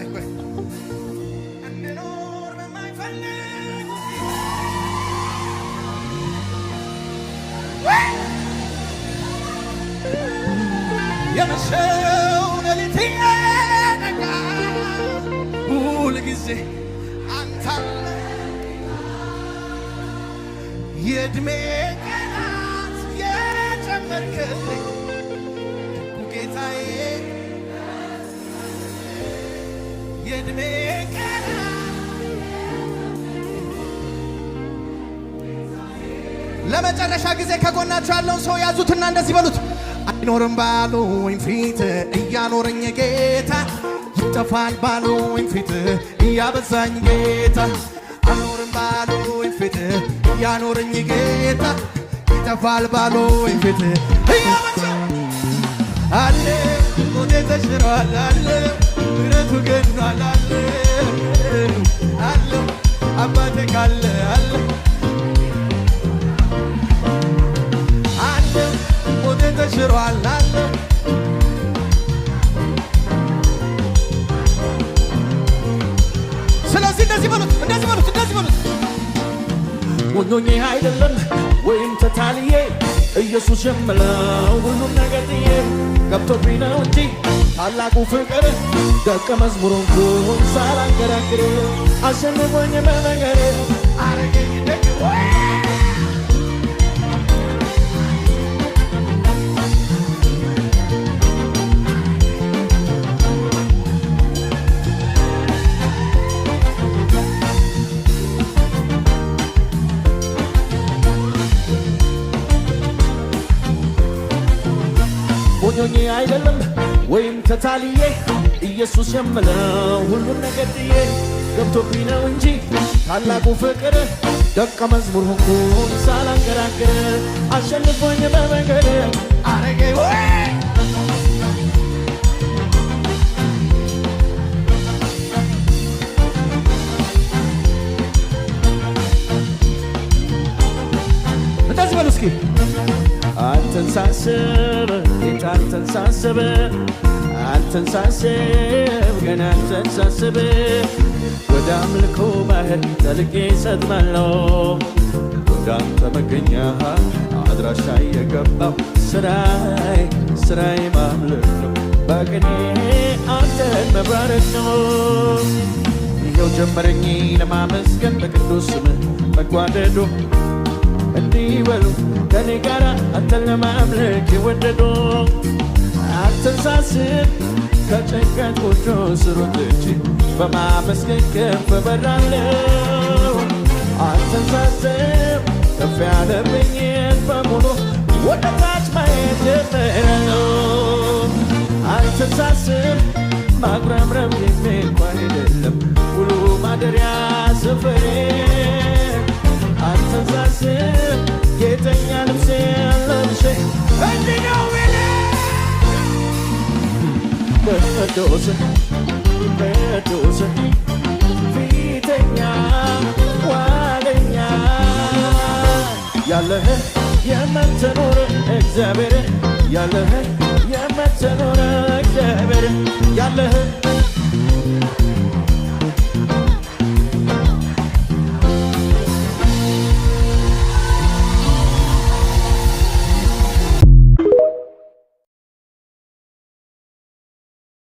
ቆይ የመሸው ሌሊት ነጋ ሁል ጊዜ አንተ አለ የዕድሜ ቀናት የጨመርክልኝ ጌታዬ የዕድሜ ቀናት ለመጨረሻ ጊዜ ከጎናቸው ያለውን ሰው ያዙትና እንደዚህ በሉት አይኖርም ባሉኝ ፊት እያኖረኝ ጌታ ይጠፋል ባሉኝ ፊት እያበዛኝ ጌታ አይኖርም ባሉኝ ፊት እያኖረኝ ጌታ ይጠፋል ባሉኝ ፊት እያበዛኝ አለ ሞቴ ተሽሯል አለ ምሕረቱ ገኗል አለ አለ አባቴ ካለ አለ ተሽሯል አለ ስለዚህ እንደዚህ በሉት ሞኞኜ አይደለም ወይም ተታልዬ ኢየሱስ የምለው ሁሉም ነገር ጥዬ ገብቶብኝ ነው እንጂ ታላቁ ፍቅር ደቀ መዝሙሩን ኩን ሳላንገራግር አሸንፎኝ በነገር አረገኝ ደግ ሞኞኜ አይደለም ወይም ተታልዬ ኢየሱስ የምለው ሁሉን ነገር ጥዬ ገብቶብኝ ነው እንጂ ታላቁ ፍቅር ደቀ መዝሙር ሆንኩኝ ሳላንገራግር አሸንፎኝ በመንገድ አረገኝ እንደዚህ በሉ እስኪ አንተን ሳስብ ጌታ አንተን ሳስብ አንተን ሳስብ ገና አንተን ሳስብ ወደ አምልኮ ባህር ጠልቄ ሰጥማለሁ ወደ አንተ መገኛ አድራሻ የገባው ስራዬ ማምለክ ነው በቅኔ አንተን መባረክ ነው ይኸው ጀመረኝ ለማመስገን በቅዱስ ስምህ መጓደዱ እንዲህ በሉ ከኔ ጋር አንተን ለማምለክ የወደዱ አንተን ሳስብ ከጭንቀት ጎጆ ስር ወጥቼ በማመስገን ከፍ በራለሁ አንተን ሳስብ ከፍ ያለብኝን በሙሉ ወደ ታች ማየት ጀምራለሁ አንተን ሳስብ ማጉረምረም የሚል አይደለም ሙሉ ማደሪያ ስፍሬ አንተን ሳስብ ጌጠኛ ልብሴ ለብሼ እንዲህ ነው ቅዱስ ፊተኛ ዋለኛ ያለህ የምትኖር እግዚአብሔር ያለህ የምትኖር እግዚአብሔር